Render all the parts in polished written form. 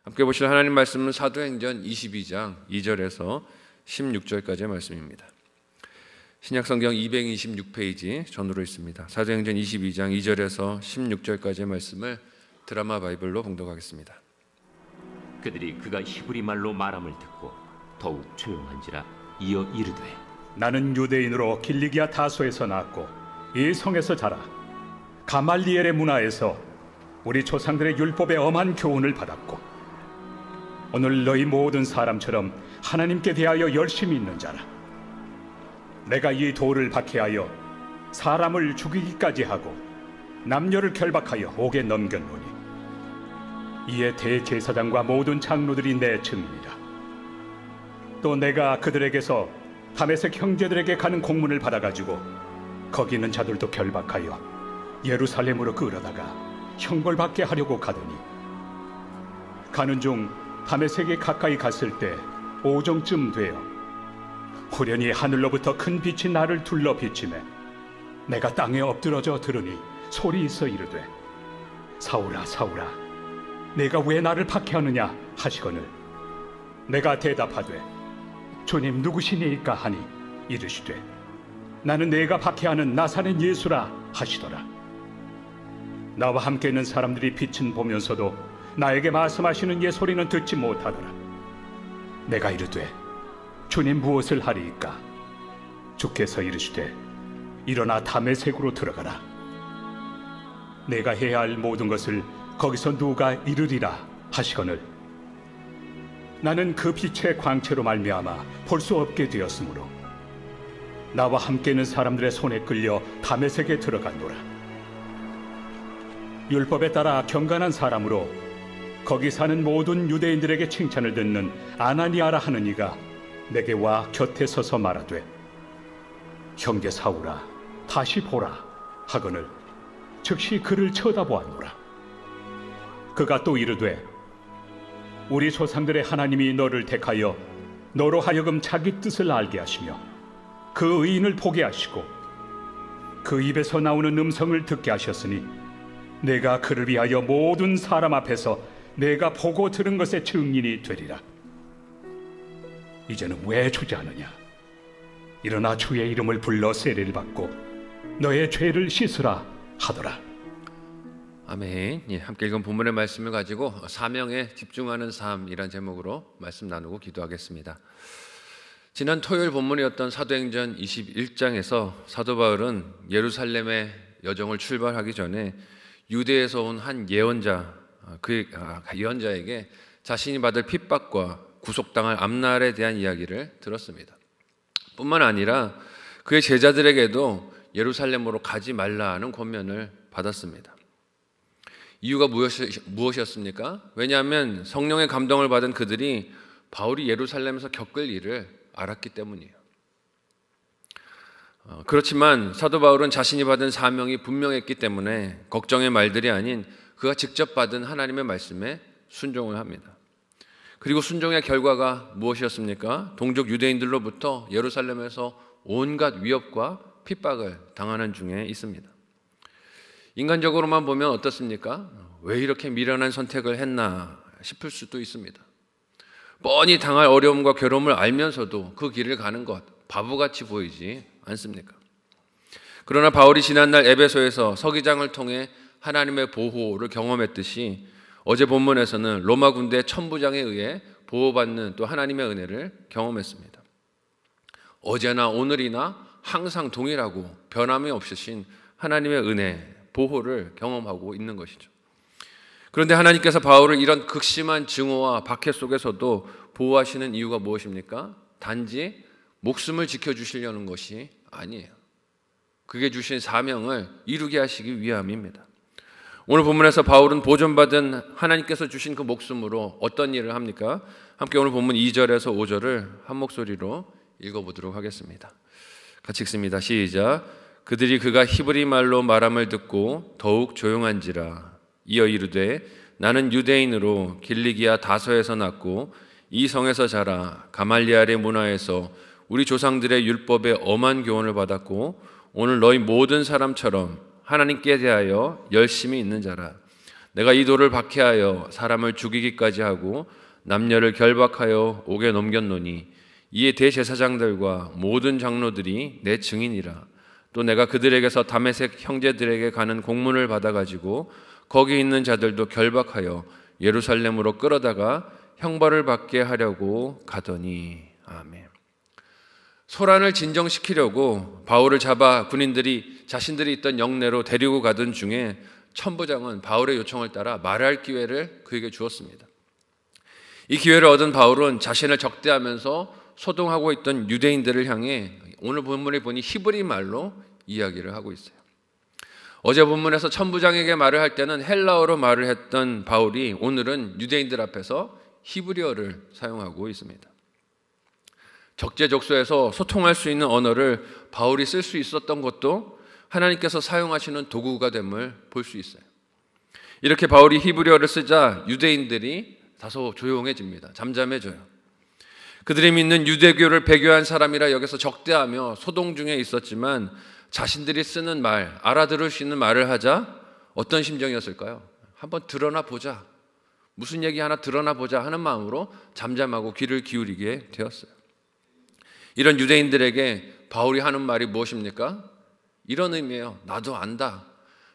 함께 보실 하나님 말씀은 사도행전 22장 2절에서 16절까지의 말씀입니다. 신약성경 226페이지 전으로 있습니다. 사도행전 22장 2절에서 16절까지의 말씀을 드라마 바이블로 봉독하겠습니다. 그들이 그가 히브리 말로 말함을 듣고 더욱 조용한지라 이어 이르되 나는 유대인으로 길리기아 다소에서 낳았고 이 성에서 자라 가말리엘의 문화에서 우리 조상들의 율법의 엄한 교훈을 받았고 오늘 너희 모든 사람처럼 하나님께 대하여 열심히 있는 자라. 내가 이 돌을 박해하여 사람을 죽이기까지 하고 남녀를 결박하여 옥에 넘겼노니 이에 대제사장과 모든 장로들이 내 증인이라. 또 내가 그들에게서 다메섹 형제들에게 가는 공문을 받아가지고 거기 있는 자들도 결박하여 예루살렘으로 끌어다가 형벌받게 하려고 가더니 가는 중 다메섹에 가까이 갔을 때 오정쯤 되어 후련히 하늘로부터 큰 빛이 나를 둘러 비치매 내가 땅에 엎드러져 들으니 소리 있어 이르되 사울아 사울아 내가 왜 나를 박해하느냐 하시거늘 내가 대답하되 주님 누구시니까 하니 이르시되 나는 내가 박해하는 나사렛 예수라 하시더라. 나와 함께 있는 사람들이 빛은 보면서도 나에게 말씀하시는 예 소리는 듣지 못하더라. 내가 이르되 주님 무엇을 하리이까? 주께서 이르시되 일어나 다메섹으로 들어가라. 내가 해야 할 모든 것을 거기서 누가 이르리라 하시거늘 나는 그 빛의 광채로 말미암아 볼 수 없게 되었으므로 나와 함께 있는 사람들의 손에 끌려 다메섹에 들어갔노라. 율법에 따라 경건한 사람으로 거기 사는 모든 유대인들에게 칭찬을 듣는 아나니아라 하는 이가 내게 와 곁에 서서 말하되 형제 사울아 다시 보라 하거늘 즉시 그를 쳐다보았노라. 그가 또 이르되 우리 조상들의 하나님이 너를 택하여 너로 하여금 자기 뜻을 알게 하시며 그 의인을 보게 하시고 그 입에서 나오는 음성을 듣게 하셨으니 내가 그를 위하여 모든 사람 앞에서 내가 보고 들은 것의 증인이 되리라. 이제는 왜 주저하느냐? 일어나 주의 이름을 불러 세례를 받고 너의 죄를 씻으라 하더라. 아멘. 함께 읽은 본문의 말씀을 가지고 사명에 집중하는 삶이란 제목으로 말씀 나누고 기도하겠습니다. 지난 토요일 본문이었던 사도행전 21장에서 사도 바울은 예루살렘의 여정을 출발하기 전에 유대에서 온 한 예언자, 그 예언자에게 자신이 받을 핍박과 구속당할 앞날에 대한 이야기를 들었습니다. 뿐만 아니라 그의 제자들에게도 예루살렘으로 가지 말라는 권면을 받았습니다. 이유가 무엇이었습니까? 왜냐하면 성령의 감동을 받은 그들이 바울이 예루살렘에서 겪을 일을 알았기 때문이에요. 그렇지만 사도 바울은 자신이 받은 사명이 분명했기 때문에 걱정의 말들이 아닌 그가 직접 받은 하나님의 말씀에 순종을 합니다. 그리고 순종의 결과가 무엇이었습니까? 동족 유대인들로부터 예루살렘에서 온갖 위협과 핍박을 당하는 중에 있습니다. 인간적으로만 보면 어떻습니까? 왜 이렇게 미련한 선택을 했나 싶을 수도 있습니다. 뻔히 당할 어려움과 괴로움을 알면서도 그 길을 가는 것 바보같이 보이지 않습니까? 그러나 바울이 지난날 에베소에서 서기장을 통해 하나님의 보호를 경험했듯이 어제 본문에서는 로마 군대 천부장에 의해 보호받는 또 하나님의 은혜를 경험했습니다. 어제나 오늘이나 항상 동일하고 변함이 없으신 하나님의 은혜, 보호를 경험하고 있는 것이죠. 그런데 하나님께서 바울을 이런 극심한 증오와 박해 속에서도 보호하시는 이유가 무엇입니까? 단지 목숨을 지켜주시려는 것이 아니에요. 그게 주신 사명을 이루게 하시기 위함입니다. 오늘 본문에서 바울은 보존받은 하나님께서 주신 그 목숨으로 어떤 일을 합니까? 함께 오늘 본문 2절에서 5절을 한 목소리로 읽어보도록 하겠습니다. 같이 읽습니다. 시작. 그들이 그가 히브리 말로 말함을 듣고 더욱 조용한지라. 이어 이르되 나는 유대인으로 길리기아 다소에서 낳고 이 성에서 자라 가말리엘의 문화에서 우리 조상들의 율법의 엄한 교훈을 받았고 오늘 너희 모든 사람처럼 하나님께 대하여 열심히 있는 자라. 내가 이 돌을 박해하여 사람을 죽이기까지 하고 남녀를 결박하여 옥에 넘겼노니 이에 대제사장들과 모든 장로들이 내 증인이라. 또 내가 그들에게서 다메섹 형제들에게 가는 공문을 받아가지고 거기 있는 자들도 결박하여 예루살렘으로 끌어다가 형벌을 받게 하려고 가더니. 아멘. 소란을 진정시키려고 바울을 잡아 군인들이 자신들이 있던 영내로 데리고 가던 중에 천부장은 바울의 요청을 따라 말할 기회를 그에게 주었습니다. 이 기회를 얻은 바울은 자신을 적대하면서 소동하고 있던 유대인들을 향해 오늘 본문에 보니 히브리 말로 이야기를 하고 있어요. 어제 본문에서 천부장에게 말을 할 때는 헬라어로 말을 했던 바울이 오늘은 유대인들 앞에서 히브리어를 사용하고 있습니다. 적재적소에서 소통할 수 있는 언어를 바울이 쓸 수 있었던 것도 하나님께서 사용하시는 도구가 됨을 볼 수 있어요. 이렇게 바울이 히브리어를 쓰자 유대인들이 다소 조용해집니다. 잠잠해져요. 그들이 믿는 유대교를 배교한 사람이라 여기서 적대하며 소동 중에 있었지만 자신들이 쓰는 말, 알아들을 수 있는 말을 하자 어떤 심정이었을까요? 한번 드러나 보자. 무슨 얘기 하나 드러나 보자 하는 마음으로 잠잠하고 귀를 기울이게 되었어요. 이런 유대인들에게 바울이 하는 말이 무엇입니까? 이런 의미예요. 나도 안다.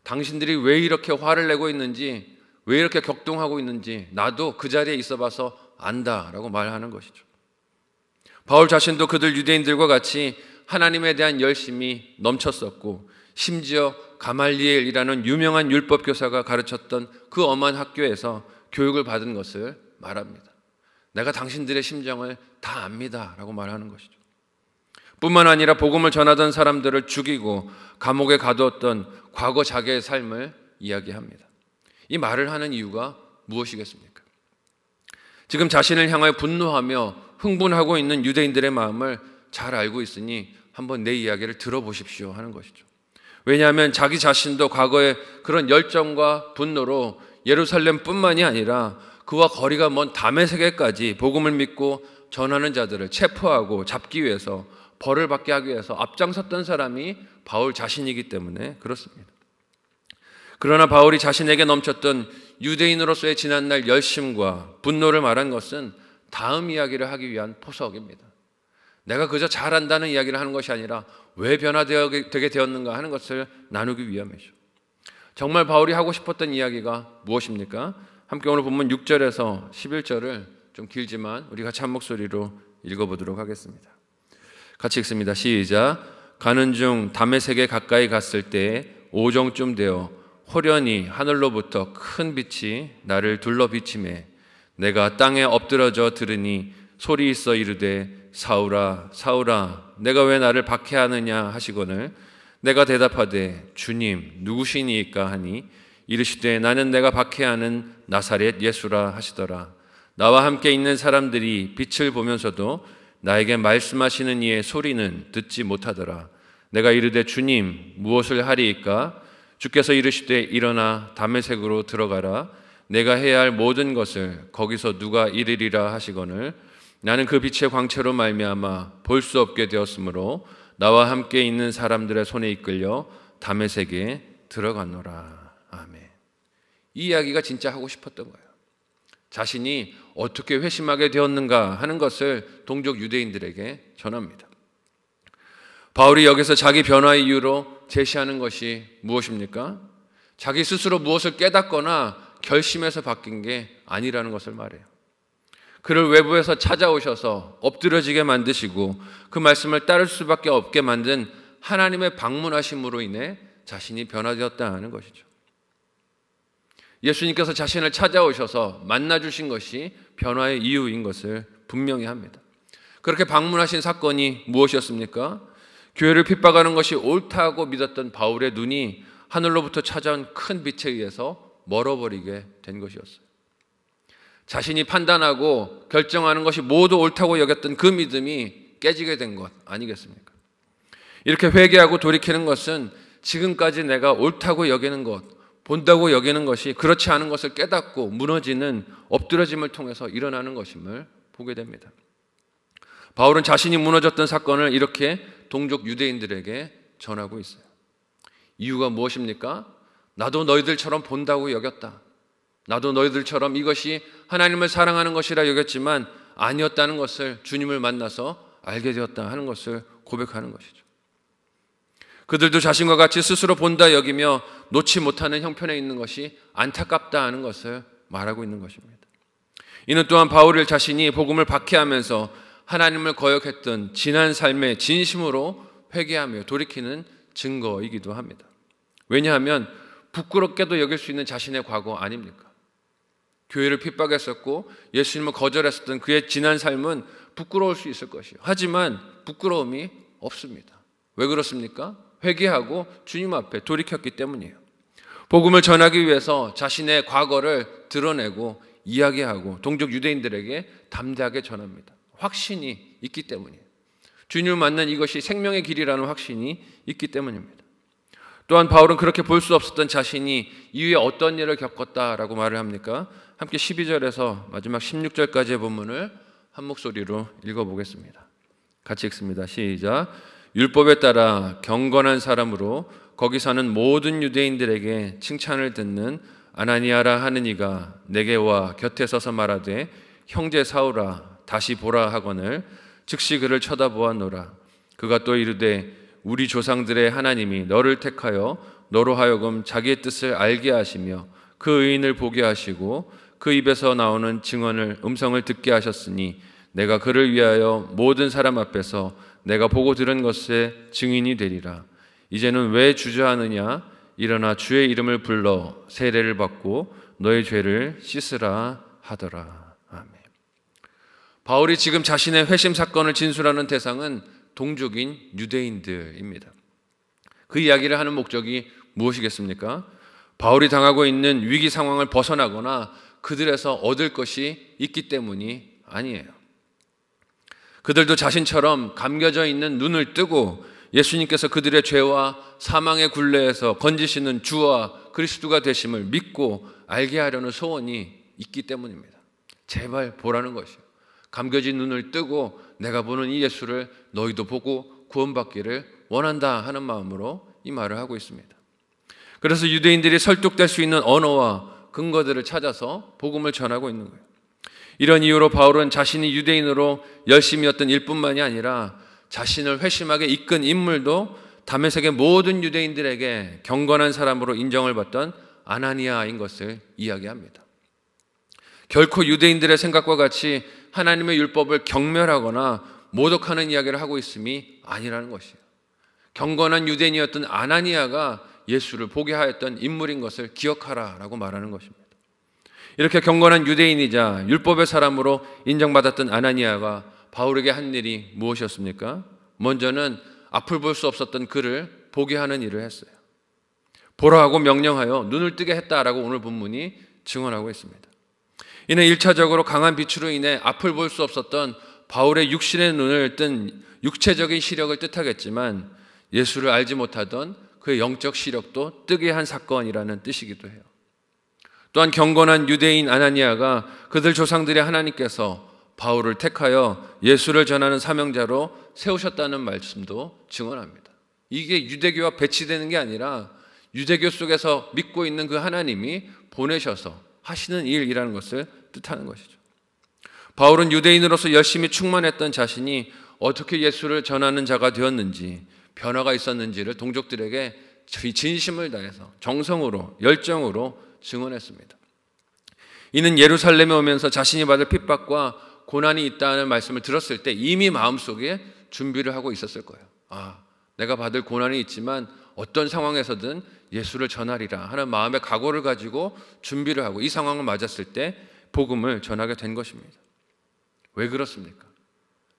당신들이 왜 이렇게 화를 내고 있는지, 왜 이렇게 격동하고 있는지 나도 그 자리에 있어봐서 안다라고 말하는 것이죠. 바울 자신도 그들 유대인들과 같이 하나님에 대한 열심이 넘쳤었고 심지어 가말리엘이라는 유명한 율법 교사가 가르쳤던 그 엄한 학교에서 교육을 받은 것을 말합니다. 내가 당신들의 심정을 다 압니다 라고 말하는 것이죠. 뿐만 아니라 복음을 전하던 사람들을 죽이고 감옥에 가두었던 과거 자기의 삶을 이야기합니다. 이 말을 하는 이유가 무엇이겠습니까? 지금 자신을 향하여 분노하며 흥분하고 있는 유대인들의 마음을 잘 알고 있으니 한번 내 이야기를 들어보십시오 하는 것이죠. 왜냐하면 자기 자신도 과거에 그런 열정과 분노로 예루살렘뿐만이 아니라 그와 거리가 먼 다메섹에까지 복음을 믿고 전하는 자들을 체포하고 잡기 위해서 벌을 받게 하기 위해서 앞장섰던 사람이 바울 자신이기 때문에 그렇습니다. 그러나 바울이 자신에게 넘쳤던 유대인으로서의 지난날 열심과 분노를 말한 것은 다음 이야기를 하기 위한 포석입니다. 내가 그저 잘한다는 이야기를 하는 것이 아니라 왜 변화되게 되었는가 하는 것을 나누기 위함이죠. 정말 바울이 하고 싶었던 이야기가 무엇입니까? 함께 오늘 본문 6절에서 11절을 좀 길지만 우리 같이 한 목소리로 읽어보도록 하겠습니다. 같이 읽습니다. 시작. 가는 중 다메섹에 가까이 갔을 때 오정쯤 되어 호련히 하늘로부터 큰 빛이 나를 둘러 비치매 내가 땅에 엎드러져 들으니 소리 있어 이르되 사울아 사울아 내가 왜 나를 박해하느냐 하시거늘 내가 대답하되 주님 누구시니까 하니 이르시되 나는 내가 박해하는 나사렛 예수라 하시더라. 나와 함께 있는 사람들이 빛을 보면서도 나에게 말씀하시는 이의 소리는 듣지 못하더라. 내가 이르되 주님 무엇을 하리이까? 주께서 이르시되 일어나 다메섹으로 들어가라. 내가 해야 할 모든 것을 거기서 누가 이르리라 하시거늘 나는 그 빛의 광채로 말미암아 볼 수 없게 되었으므로 나와 함께 있는 사람들의 손에 이끌려 다메섹에 들어갔노라. 아멘. 이 이야기가 진짜 하고 싶었던 거예요. 자신이 어떻게 회심하게 되었는가 하는 것을 동족 유대인들에게 전합니다. 바울이 여기서 자기 변화의 이유로 제시하는 것이 무엇입니까? 자기 스스로 무엇을 깨닫거나 결심해서 바뀐 게 아니라는 것을 말해요. 그를 외부에서 찾아오셔서 엎드려지게 만드시고 그 말씀을 따를 수밖에 없게 만든 하나님의 방문하심으로 인해 자신이 변화되었다는 것이죠. 예수님께서 자신을 찾아오셔서 만나주신 것이 변화의 이유인 것을 분명히 합니다. 그렇게 방문하신 사건이 무엇이었습니까? 교회를 핍박하는 것이 옳다고 믿었던 바울의 눈이 하늘로부터 찾아온 큰 빛에 의해서 멀어버리게 된 것이었어요. 자신이 판단하고 결정하는 것이 모두 옳다고 여겼던 그 믿음이 깨지게 된 것 아니겠습니까? 이렇게 회개하고 돌이키는 것은 지금까지 내가 옳다고 여기는 것, 본다고 여기는 것이 그렇지 않은 것을 깨닫고 무너지는 엎드러짐을 통해서 일어나는 것임을 보게 됩니다. 바울은 자신이 무너졌던 사건을 이렇게 동족 유대인들에게 전하고 있어요. 이유가 무엇입니까? 나도 너희들처럼 본다고 여겼다. 나도 너희들처럼 이것이 하나님을 사랑하는 것이라 여겼지만 아니었다는 것을 주님을 만나서 알게 되었다 하는 것을 고백하는 것이죠. 그들도 자신과 같이 스스로 본다 여기며 놓지 못하는 형편에 있는 것이 안타깝다 하는 것을 말하고 있는 것입니다. 이는 또한 바울 자신이 복음을 박해하면서 하나님을 거역했던 지난 삶의 진심으로 회개하며 돌이키는 증거이기도 합니다. 왜냐하면 부끄럽게도 여길 수 있는 자신의 과거 아닙니까? 교회를 핍박했었고 예수님을 거절했었던 그의 지난 삶은 부끄러울 수 있을 것이에요. 하지만 부끄러움이 없습니다. 왜 그렇습니까? 회개하고 주님 앞에 돌이켰기 때문이에요. 복음을 전하기 위해서 자신의 과거를 드러내고 이야기하고 동족 유대인들에게 담대하게 전합니다. 확신이 있기 때문이에요. 주님을 만난 이것이 생명의 길이라는 확신이 있기 때문입니다. 또한 바울은 그렇게 볼 수 없었던 자신이 이후에 어떤 일을 겪었다라고 말을 합니까? 함께 12절에서 마지막 16절까지의 본문을 한 목소리로 읽어보겠습니다. 같이 읽습니다. 시작. 율법에 따라 경건한 사람으로 거기 사는 모든 유대인들에게 칭찬을 듣는 아나니아라 하는 이가 내게 와 곁에 서서 말하되 형제 사울아 다시 보라 하거늘 즉시 그를 쳐다보았노라. 그가 또 이르되 우리 조상들의 하나님이 너를 택하여 너로 하여금 자기의 뜻을 알게 하시며 그 의인을 보게 하시고 그 입에서 나오는 증언을 음성을 듣게 하셨으니 내가 그를 위하여 모든 사람 앞에서 내가 보고 들은 것의 증인이 되리라. 이제는 왜 주저하느냐? 일어나 주의 이름을 불러 세례를 받고 너의 죄를 씻으라 하더라. 아멘. 바울이 지금 자신의 회심 사건을 진술하는 대상은 동족인 유대인들입니다. 그 이야기를 하는 목적이 무엇이겠습니까? 바울이 당하고 있는 위기 상황을 벗어나거나 그들에서 얻을 것이 있기 때문이 아니에요. 그들도 자신처럼 감겨져 있는 눈을 뜨고 예수님께서 그들의 죄와 사망의 굴레에서 건지시는 주와 그리스도가 되심을 믿고 알게 하려는 소원이 있기 때문입니다. 제발 보라는 것이요. 감겨진 눈을 뜨고 내가 보는 이 예수를 너희도 보고 구원받기를 원한다 하는 마음으로 이 말을 하고 있습니다. 그래서 유대인들이 설득될 수 있는 언어와 근거들을 찾아서 복음을 전하고 있는 거예요. 이런 이유로 바울은 자신이 유대인으로 열심이었던 일뿐만이 아니라 자신을 회심하게 이끈 인물도 다메섹의 모든 유대인들에게 경건한 사람으로 인정을 받던 아나니아인 것을 이야기합니다. 결코 유대인들의 생각과 같이 하나님의 율법을 경멸하거나 모독하는 이야기를 하고 있음이 아니라는 것이에요. 경건한 유대인이었던 아나니아가 예수를 보게 하였던 인물인 것을 기억하라라고 말하는 것입니다. 이렇게 경건한 유대인이자 율법의 사람으로 인정받았던 아나니아가 바울에게 한 일이 무엇이었습니까? 먼저는 앞을 볼 수 없었던 그를 보게 하는 일을 했어요. 보라 하고 명령하여 눈을 뜨게 했다라고 오늘 본문이 증언하고 있습니다. 이는 1차적으로 강한 빛으로 인해 앞을 볼 수 없었던 바울의 육신의 눈을 뜬 육체적인 시력을 뜻하겠지만 예수를 알지 못하던 그의 영적 시력도 뜨게 한 사건이라는 뜻이기도 해요. 또한 경건한 유대인 아나니아가 그들 조상들의 하나님께서 바울을 택하여 예수를 전하는 사명자로 세우셨다는 말씀도 증언합니다. 이게 유대교와 배치되는 게 아니라 유대교 속에서 믿고 있는 그 하나님이 보내셔서 하시는 일이라는 것을 뜻하는 것이죠. 바울은 유대인으로서 열심히 충만했던 자신이 어떻게 예수를 전하는 자가 되었는지, 변화가 있었는지를 동족들에게 진심을 다해서 정성으로 열정으로 증언했습니다. 이는 예루살렘에 오면서 자신이 받을 핍박과 고난이 있다는 말씀을 들었을 때 이미 마음속에 준비를 하고 있었을 거예요. 내가 받을 고난이 있지만 어떤 상황에서든 예수를 전하리라 하는 마음의 각오를 가지고 준비를 하고 이 상황을 맞았을 때 복음을 전하게 된 것입니다. 왜 그렇습니까?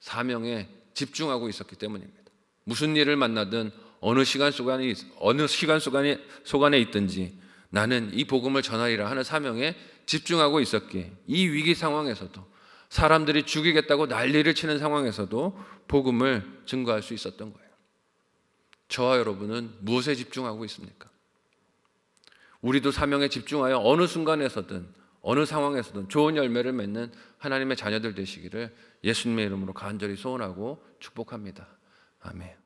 사명에 집중하고 있었기 때문입니다. 무슨 일을 만나든 어느 시간 속안에 있든지 나는 이 복음을 전하리라 하는 사명에 집중하고 있었기에 이 위기 상황에서도 사람들이 죽이겠다고 난리를 치는 상황에서도 복음을 증거할 수 있었던 거예요. 저와 여러분은 무엇에 집중하고 있습니까? 우리도 사명에 집중하여 어느 순간에서든 어느 상황에서든 좋은 열매를 맺는 하나님의 자녀들 되시기를 예수님의 이름으로 간절히 소원하고 축복합니다. 아멘.